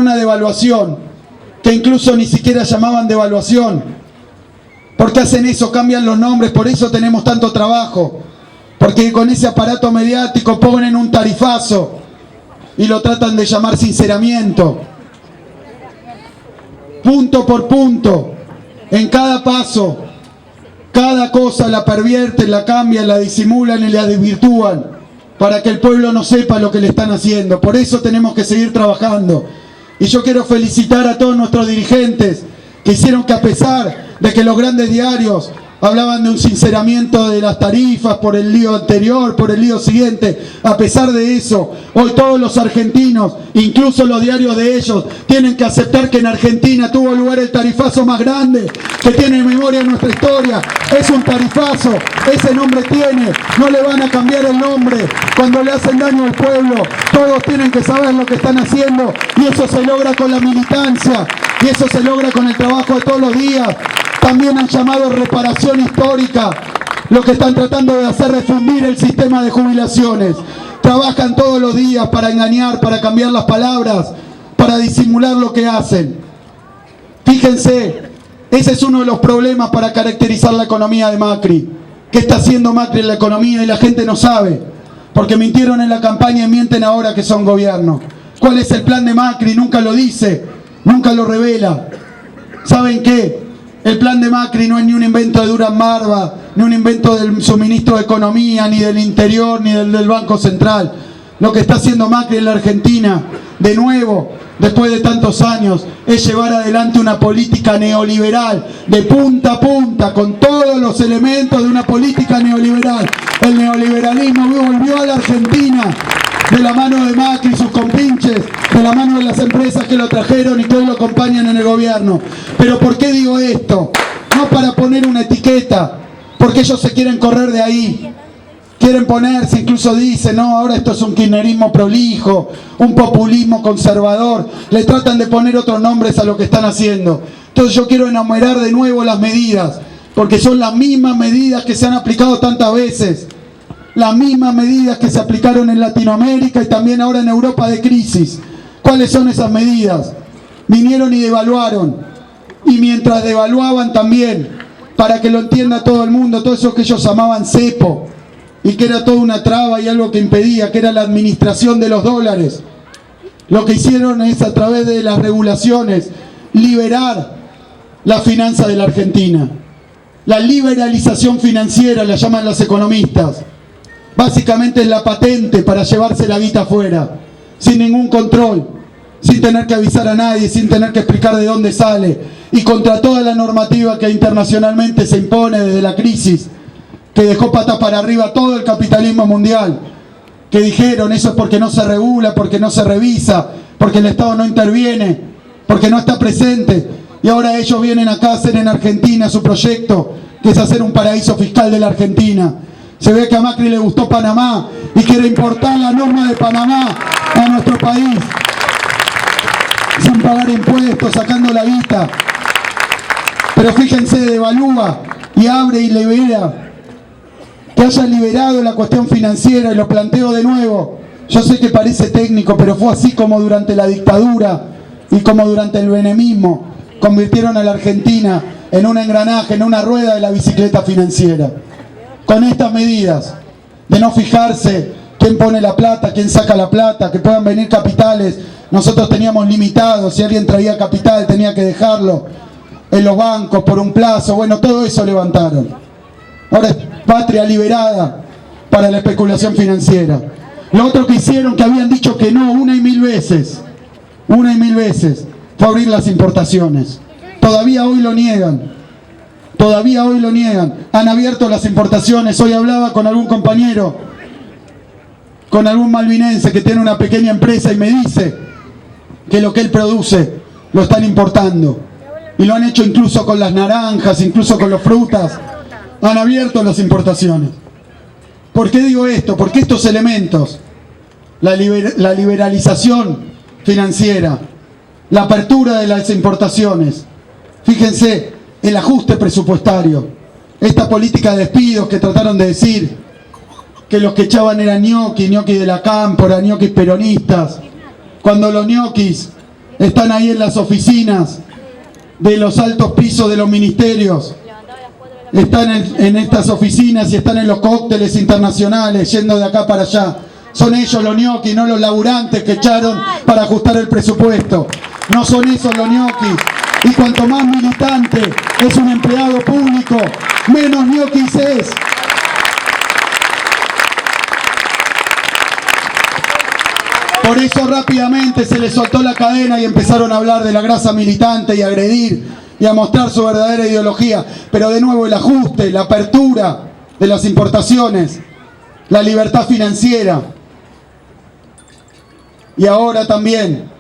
una devaluación, que incluso ni siquiera llamaban devaluación. ¿Por qué hacen eso? Cambian los nombres, por eso tenemos tanto trabajo. Porque con ese aparato mediático ponen un tarifazo y lo tratan de llamar sinceramiento. Punto por punto, en cada paso, cada cosa la pervierten, la cambian, la disimulan y la desvirtúan para que el pueblo no sepa lo que le están haciendo. Por eso tenemos que seguir trabajando. Y yo quiero felicitar a todos nuestros dirigentes que hicieron que, a pesar de que los grandes diarios hablaban de un sinceramiento de las tarifas por el lío anterior, por el lío siguiente, a pesar de eso, hoy todos los argentinos, incluso los diarios de ellos, tienen que aceptar que en Argentina tuvo lugar el tarifazo más grande que tiene en memoria nuestra historia. Es un tarifazo, ese nombre tiene, no le van a cambiar el nombre. Cuando le hacen daño al pueblo, todos tienen que saber lo que están haciendo, y eso se logra con la militancia, y eso se logra con el trabajo de todos los días. También han llamado reparación histórica. Lo que están tratando de hacer es refundir el sistema de jubilaciones. Trabajan todos los días para engañar, para cambiar las palabras, para disimular lo que hacen. Fíjense, ese es uno de los problemas para caracterizar la economía de Macri. ¿Qué está haciendo Macri en la economía? Y la gente no sabe, porque mintieron en la campaña y mienten ahora que son gobierno. ¿Cuál es el plan de Macri? Nunca lo dice, nunca lo revela. ¿Saben qué? El plan de Macri no es ni un invento de Durán Barba, ni un invento del suministro de Economía, ni del Interior, ni del Banco Central. Lo que está haciendo Macri en la Argentina, de nuevo, después de tantos años, es llevar adelante una política neoliberal, de punta a punta, con todos los elementos de una política neoliberal. El neoliberalismo volvió a la Argentina, de la mano de Macri y sus compinches, de la mano de las empresas que lo trajeron y que hoy lo acompañan en el gobierno. Pero ¿por qué digo esto? No para poner una etiqueta, porque ellos se quieren correr de ahí. Quieren ponerse, incluso dicen, no, ahora esto es un kirchnerismo prolijo, un populismo conservador. Le tratan de poner otros nombres a lo que están haciendo. Entonces yo quiero enumerar de nuevo las medidas, porque son las mismas medidas que se han aplicado tantas veces. Las mismas medidas que se aplicaron en Latinoamérica y también ahora en Europa de crisis. ¿Cuáles son esas medidas? Vinieron y devaluaron. Y mientras devaluaban también, para que lo entienda todo el mundo, todo eso que ellos llamaban cepo, y que era toda una traba y algo que impedía, que era la administración de los dólares. Lo que hicieron es, a través de las regulaciones, liberar la finanza de la Argentina. La liberalización financiera la llaman los economistas. Básicamente es la patente para llevarse la guita afuera, sin ningún control, sin tener que avisar a nadie, sin tener que explicar de dónde sale, y contra toda la normativa que internacionalmente se impone desde la crisis, que dejó patas para arriba todo el capitalismo mundial, que dijeron eso es porque no se regula, porque no se revisa, porque el Estado no interviene, porque no está presente, y ahora ellos vienen acá a hacer en Argentina su proyecto, que es hacer un paraíso fiscal de la Argentina. Se ve que a Macri le gustó Panamá y quiere importar la norma de Panamá a nuestro país, sin pagar impuestos, sacando la guita. Pero fíjense, devalúa y abre y libera. Que haya liberado la cuestión financiera, y lo planteo de nuevo. Yo sé que parece técnico, pero fue así como durante la dictadura y como durante el benemismo convirtieron a la Argentina en un engranaje, en una rueda de la bicicleta financiera. Con estas medidas de no fijarse quién pone la plata, quién saca la plata, que puedan venir capitales. Nosotros teníamos limitados, si alguien traía capital tenía que dejarlo en los bancos por un plazo. Bueno, todo eso levantaron. Ahora es patria liberada para la especulación financiera. Lo otro que hicieron, que habían dicho que no una y mil veces, fue abrir las importaciones. Todavía hoy lo niegan. Todavía hoy lo niegan. Han abierto las importaciones. Hoy hablaba con algún compañero, con algún malvinense que tiene una pequeña empresa, y me dice que lo que él produce lo están importando. Y lo han hecho incluso con las naranjas, incluso con las frutas. Han abierto las importaciones. ¿Por qué digo esto? Porque estos elementos, la liberalización financiera, la apertura de las importaciones, fíjense, el ajuste presupuestario, esta política de despidos que trataron de decir que los que echaban eran ñoquis de la cámpora, ñoquis peronistas, cuando los ñoquis están ahí en las oficinas de los altos pisos de los ministerios, están en estas oficinas y están en los cócteles internacionales, yendo de acá para allá. Son ellos los ñoquis, no los laburantes que echaron para ajustar el presupuesto. No son esos los ñoquis. Y cuanto más militante es un empleado público, menos ñoquis es. Por eso rápidamente se les soltó la cadena y empezaron a hablar de la grasa militante y a agredir y a mostrar su verdadera ideología. Pero de nuevo el ajuste, la apertura de las importaciones, la libertad financiera y ahora también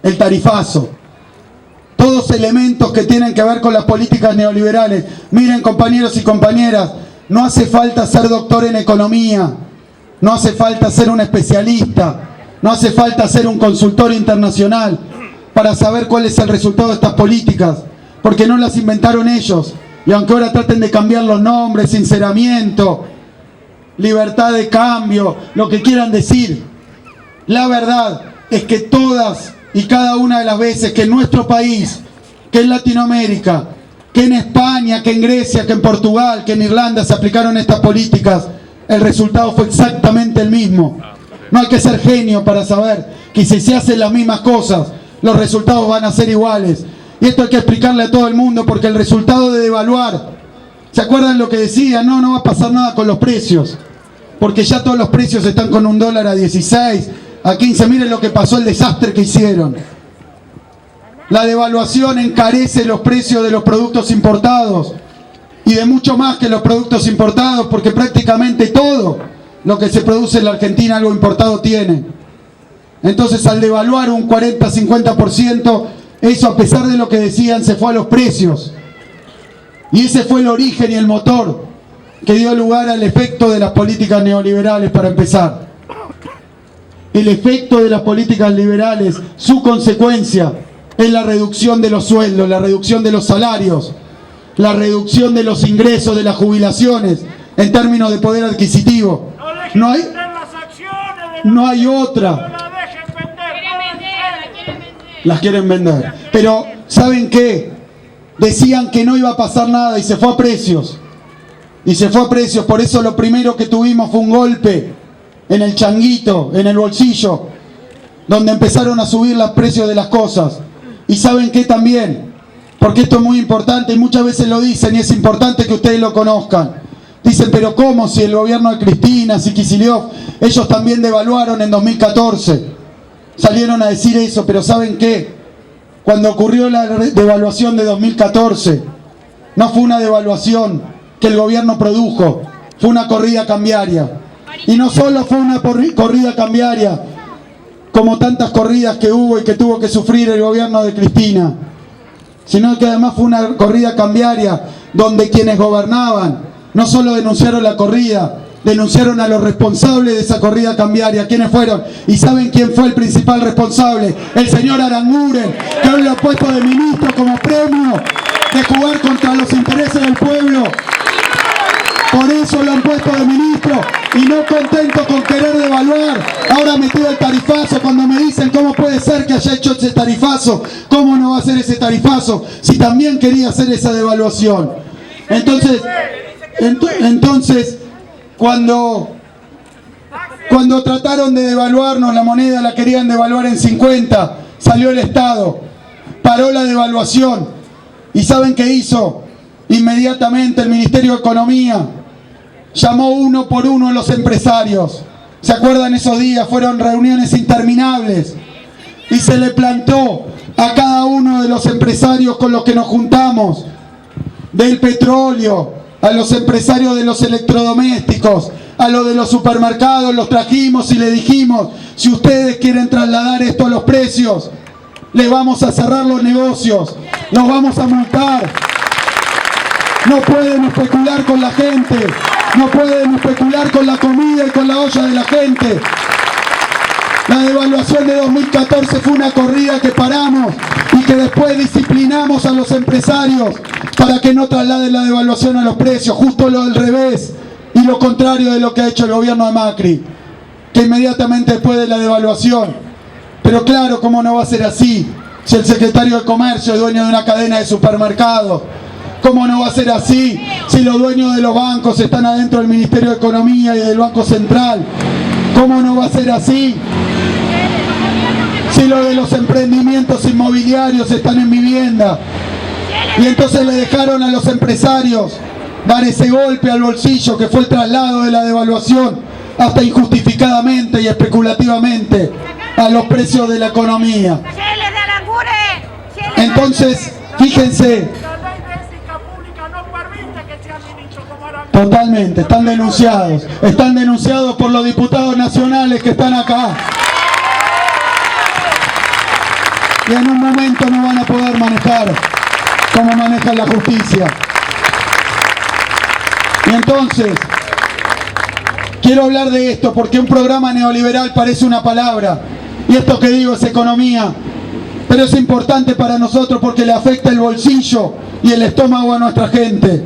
el tarifazo. Todos elementos que tienen que ver con las políticas neoliberales. Miren, compañeros y compañeras, no hace falta ser doctor en economía, no hace falta ser un especialista, no hace falta ser un consultor internacional para saber cuál es el resultado de estas políticas, porque no las inventaron ellos. Y aunque ahora traten de cambiar los nombres, sinceramiento, libertad de cambio, lo que quieran decir, la verdad es que todas y cada una de las veces que en nuestro país, que en Latinoamérica, que en España, que en Grecia, que en Portugal, que en Irlanda se aplicaron estas políticas, el resultado fue exactamente el mismo. No hay que ser genio para saber que si se hacen las mismas cosas, los resultados van a ser iguales. Y esto hay que explicarle a todo el mundo, porque el resultado de devaluar, ¿se acuerdan lo que decía? No va a pasar nada con los precios, porque ya todos los precios están con $1 a 16, a 15. Miren lo que pasó, el desastre que hicieron. La devaluación encarece los precios de los productos importados y de mucho más que los productos importados, porque prácticamente todo lo que se produce en la Argentina algo importado tiene. Entonces, al devaluar un 40-50%, eso, a pesar de lo que decían, se fue a los precios. Y ese fue el origen y el motor que dio lugar al efecto de las políticas neoliberales, para empezar. El efecto de las políticas liberales, su consecuencia, es la reducción de los sueldos, la reducción de los salarios, la reducción de los ingresos, de las jubilaciones, en términos de poder adquisitivo. No hay otra. Las quieren vender. Pero, ¿saben qué? Decían que no iba a pasar nada y se fue a precios. Y se fue a precios. Por eso lo primero que tuvimos fue un golpe en el changuito, en el bolsillo, donde empezaron a subir los precios de las cosas. Y ¿saben qué también? Porque esto es muy importante y muchas veces lo dicen y es importante que ustedes lo conozcan. Dicen, pero ¿cómo? Si el gobierno de Cristina, si Kicillof, ellos también devaluaron en 2014. Salieron a decir eso, pero ¿saben qué? Cuando ocurrió la devaluación de 2014, no fue una devaluación que el gobierno produjo, fue una corrida cambiaria. Y no solo fue una corrida cambiaria, como tantas corridas que hubo y que tuvo que sufrir el gobierno de Cristina, sino que además fue una corrida cambiaria donde quienes gobernaban no solo denunciaron la corrida, denunciaron a los responsables de esa corrida cambiaria. ¿Quiénes fueron? ¿Y saben quién fue el principal responsable? El señor Aranguren, que hoy lo ha puesto de ministro como premio de jugar contra los intereses del pueblo. Por eso lo han puesto de ministro, y no contento con querer devaluar, ahora metido el tarifazo. Cuando me dicen cómo puede ser que haya hecho ese tarifazo, cómo no va a hacer ese tarifazo si también quería hacer esa devaluación. Entonces cuando trataron de devaluarnos la moneda, la querían devaluar en 50, salió el Estado, paró la devaluación. ¿Y saben qué hizo? Inmediatamente el Ministerio de Economía llamó uno por uno a los empresarios. ¿Se acuerdan esos días? Fueron reuniones interminables. Y se le plantó a cada uno de los empresarios con los que nos juntamos, del petróleo, a los empresarios de los electrodomésticos, a los de los supermercados, los trajimos y le dijimos, si ustedes quieren trasladar esto a los precios, les vamos a cerrar los negocios, los vamos a multar. No pueden especular con la gente, no pueden especular con la comida y con la olla de la gente. La devaluación de 2014 fue una corrida que paramos y que después disciplinamos a los empresarios para que no trasladen la devaluación a los precios, justo lo del revés y lo contrario de lo que ha hecho el gobierno de Macri, que inmediatamente después de la devaluación. Pero claro, ¿cómo no va a ser así? si el secretario de Comercio es dueño de una cadena de supermercados? ¿Cómo no va a ser así si los dueños de los bancos están adentro del Ministerio de Economía y del Banco Central? ¿Cómo no va a ser así si los de los emprendimientos inmobiliarios están en vivienda? Y entonces le dejaron a los empresarios dar ese golpe al bolsillo que fue el traslado de la devaluación hasta injustificadamente y especulativamente a los precios de la economía. Entonces, fíjense, totalmente, están denunciados por los diputados nacionales que están acá. Y en un momento no van a poder manejar como manejan la justicia. Y entonces, quiero hablar de esto porque un programa neoliberal parece una palabra, y esto que digo es economía, pero es importante para nosotros porque le afecta el bolsillo y el estómago a nuestra gente,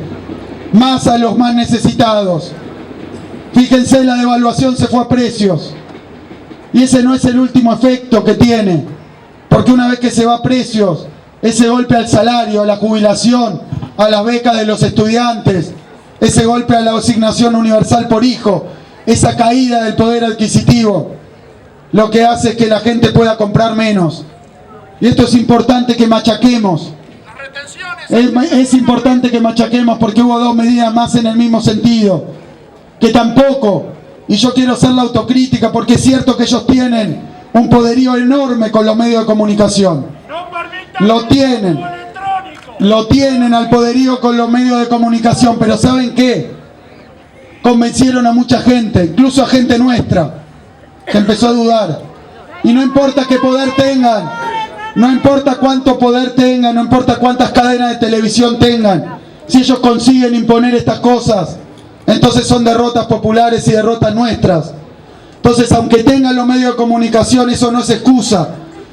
más a los más necesitados. Fíjense, la devaluación se fue a precios, y ese no es el último efecto que tiene, porque una vez que se va a precios, ese golpe al salario, a la jubilación, a las becas de los estudiantes, ese golpe a la asignación universal por hijo, esa caída del poder adquisitivo, lo que hace es que la gente pueda comprar menos. Y esto es importante que machaquemos. Es importante que machaquemos porque hubo dos medidas más en el mismo sentido, que tampoco, y yo quiero hacer la autocrítica porque es cierto que ellos tienen un poderío enorme con los medios de comunicación. Lo tienen al poderío con los medios de comunicación, pero ¿saben qué? Convencieron a mucha gente, incluso a gente nuestra, que empezó a dudar. Y no importa qué poder tengan, no importa cuánto poder tengan, no importa cuántas cadenas de televisión tengan, si ellos consiguen imponer estas cosas, entonces son derrotas populares y derrotas nuestras. Entonces, aunque tengan los medios de comunicación, eso no es excusa.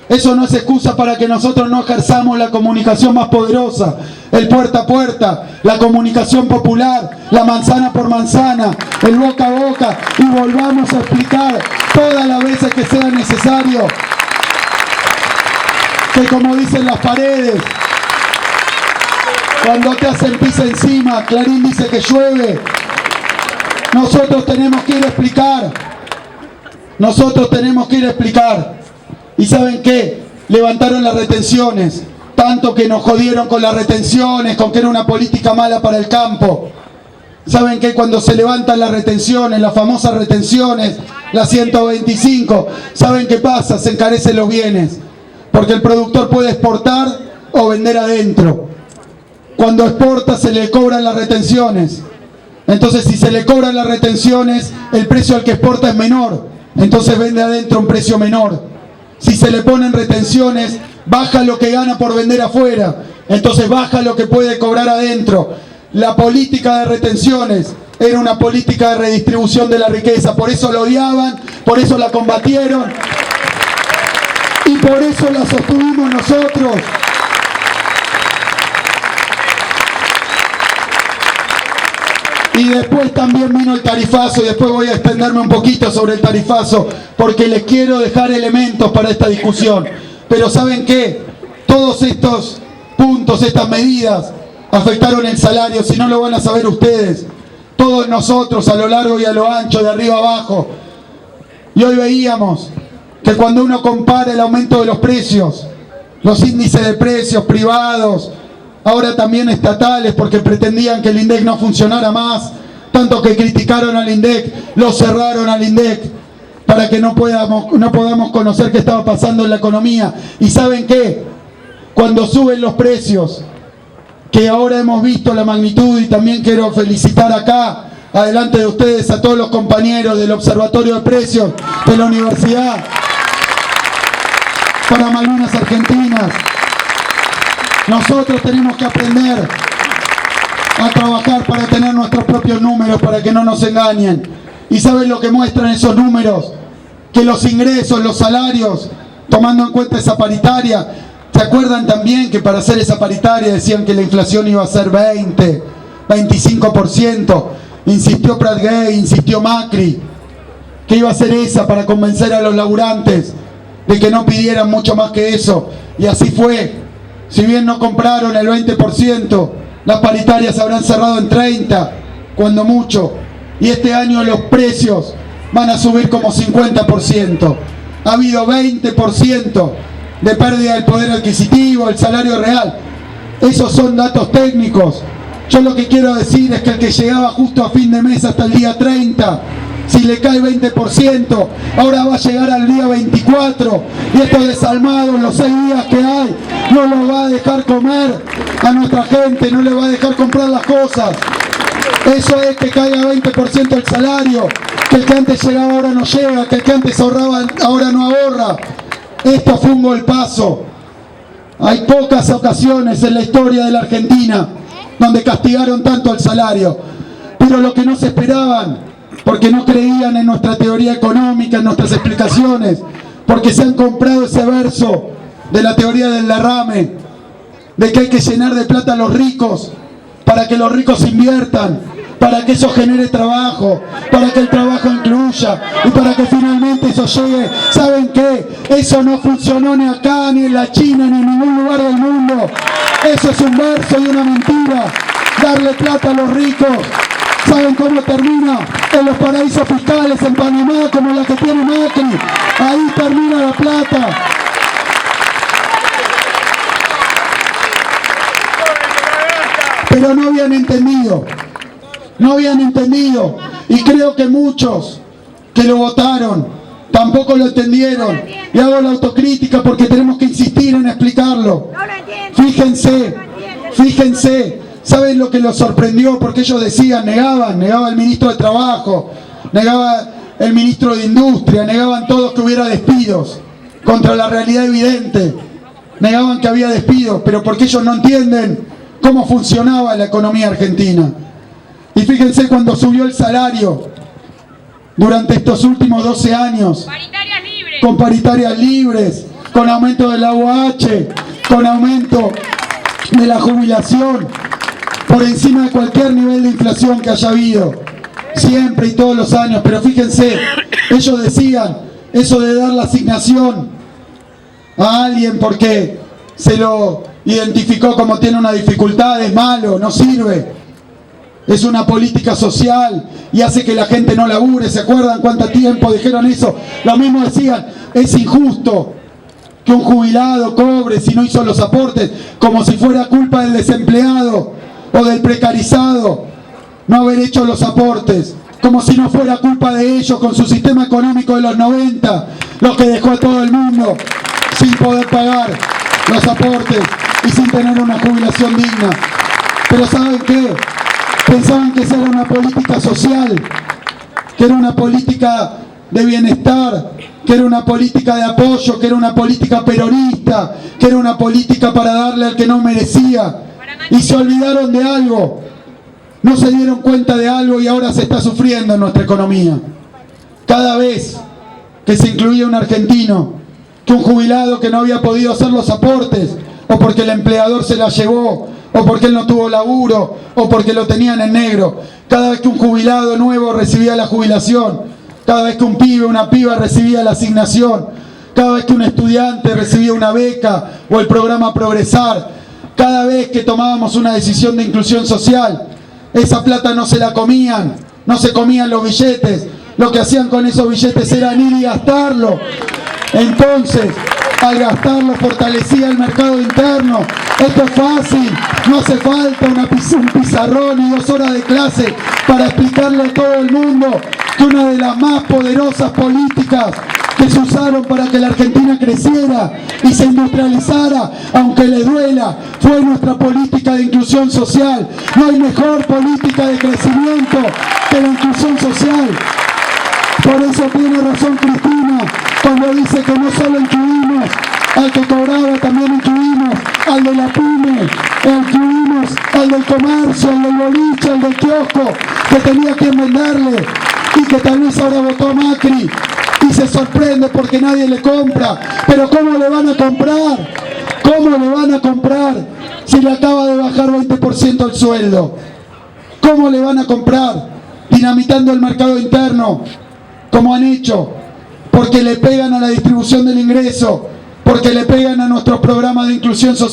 Eso no es excusa para que nosotros no ejerzamos la comunicación más poderosa, el puerta a puerta, la comunicación popular, la manzana por manzana, el boca a boca, y volvamos a explicar todas las veces que sea necesario que, como dicen las paredes, cuando te hacen pis encima, Clarín dice que llueve. Nosotros tenemos que ir a explicar. Nosotros tenemos que ir a explicar. ¿Y saben qué? Levantaron las retenciones, tanto que nos jodieron con las retenciones, con que era una política mala para el campo. ¿Saben qué? Cuando se levantan las retenciones, las famosas retenciones, las 125, ¿saben qué pasa? Se encarecen los bienes, porque el productor puede exportar o vender adentro. Cuando exporta se le cobran las retenciones. Entonces, si se le cobran las retenciones, el precio al que exporta es menor, entonces vende adentro a un precio menor. Si se le ponen retenciones, baja lo que gana por vender afuera, entonces baja lo que puede cobrar adentro. La política de retenciones era una política de redistribución de la riqueza, por eso la odiaban, por eso la combatieron y por eso la sostuvimos nosotros. Y después también vino el tarifazo, y después voy a extenderme un poquito sobre el tarifazo, porque les quiero dejar elementos para esta discusión. Pero ¿saben qué? Todos estos puntos, estas medidas, afectaron el salario, si no lo van a saber ustedes. Todos nosotros, a lo largo y a lo ancho, de arriba abajo. Y hoy veíamos que cuando uno compara el aumento de los precios, los índices de precios privados, ahora también estatales, porque pretendían que el INDEC no funcionara más, tanto que criticaron al INDEC, lo cerraron al INDEC, para que no podamos conocer qué estaba pasando en la economía. ¿Y saben qué? Cuando suben los precios, que ahora hemos visto la magnitud, y también quiero felicitar acá, adelante de ustedes, a todos los compañeros del Observatorio de Precios de la Universidad para Malvinas Argentinas. Nosotros tenemos que aprender a trabajar para tener nuestros propios números, para que no nos engañen. ¿Y saben lo que muestran esos números? Que los ingresos, los salarios, tomando en cuenta esa paritaria, ¿se acuerdan también que para hacer esa paritaria decían que la inflación iba a ser 20, 25%? Insistió Prat-Gay, insistió Macri, que iba a ser esa para convencer a los laburantes de que no pidieran mucho más que eso. y así fue. Si bien no compraron el 20%, las paritarias habrán cerrado en 30%, cuando mucho. Y este año los precios van a subir como 50%. Ha habido 20% de pérdida del poder adquisitivo, el salario real. Esos son datos técnicos. Yo lo que quiero decir es que el que llegaba justo a fin de mes hasta el día 30, si le cae 20%, ahora va a llegar al día 24, y estos desalmados, los 6 días que hay, no los va a dejar comer a nuestra gente, no le va a dejar comprar las cosas. Eso es que caiga 20% el salario, que el que antes llegaba ahora no llega, que el que antes ahorraba ahora no ahorra. Esto fue un golpazo. Hay pocas ocasiones en la historia de la Argentina donde castigaron tanto al salario, pero lo que no se esperaban, porque no creían en nuestra teoría económica, en nuestras explicaciones, porque se han comprado ese verso de la teoría del derrame, de que hay que llenar de plata a los ricos para que los ricos inviertan, para que eso genere trabajo, para que el trabajo incluya y para que finalmente eso llegue. ¿Saben qué? Eso no funcionó ni acá, ni en la China, ni en ningún lugar del mundo. Eso es un verso y una mentira. Darle plata a los ricos. ¿Saben cómo termina? En los paraísos fiscales, en Panamá, como la que tiene Macri. Ahí termina la plata. Pero no habían entendido. No habían entendido. Y creo que muchos que lo votaron tampoco lo entendieron. Y hago la autocrítica porque tenemos que insistir en explicarlo. Fíjense. ¿Saben lo que los sorprendió? Porque ellos decían, negaba el ministro de Trabajo, negaba el ministro de Industria, negaban todos que hubiera despidos, contra la realidad evidente, negaban que había despidos, pero porque ellos no entienden cómo funcionaba la economía argentina. Y fíjense cuando subió el salario durante estos últimos 12 años, con paritarias libres, con aumento de la UH, con aumento de la jubilación, por encima de cualquier nivel de inflación que haya habido, siempre y todos los años. Pero fíjense, ellos decían, eso de dar la asignación a alguien porque se lo identificó como tiene una dificultad, es malo, no sirve, es una política social y hace que la gente no labure. ¿Se acuerdan cuánto tiempo dijeron eso? Lo mismo decían, es injusto que un jubilado cobre si no hizo los aportes, como si fuera culpa del desempleado o del precarizado no haber hecho los aportes, como si no fuera culpa de ellos con su sistema económico de los 90, lo que dejó a todo el mundo sin poder pagar los aportes y sin tener una jubilación digna. Pero ¿saben qué? Pensaban que esa era una política social, que era una política de bienestar, que era una política de apoyo, que era una política peronista, que era una política para darle al que no merecía. Y se olvidaron de algo, no se dieron cuenta de algo y ahora se está sufriendo en nuestra economía. Cada vez que se incluía un argentino, que un jubilado que no había podido hacer los aportes, o porque el empleador se la llevó, o porque él no tuvo laburo, o porque lo tenían en negro, cada vez que un jubilado nuevo recibía la jubilación, cada vez que un pibe o una piba recibía la asignación, cada vez que un estudiante recibía una beca o el programa Progresar, cada vez que tomábamos una decisión de inclusión social, esa plata no se la comían, no se comían los billetes, lo que hacían con esos billetes era ir y gastarlo. Entonces, al gastarlo fortalecía el mercado interno. Esto es fácil, no hace falta un pizarrón y 2 horas de clase para explicarle a todo el mundo que una de las más poderosas políticas que se usaron para que la Argentina creciera y se industrializara, aunque le duela, fue nuestra política de inclusión social. No hay mejor política de crecimiento que la inclusión social. Por eso tiene razón Cristina cuando dice que no solo incluimos al que cobraba, también incluimos al de la pyme, incluimos al del comercio, al del boliche, al del kiosco, que tenía quien venderle y que tal vez ahora votó a Macri y se sorprende porque nadie le compra. Pero ¿cómo le van a comprar? ¿Cómo le van a comprar si le acaba de bajar 20% el sueldo? ¿Cómo le van a comprar? Dinamitando el mercado interno, como han hecho, porque le pegan a la distribución del ingreso, porque le pegan a nuestros programas de inclusión social.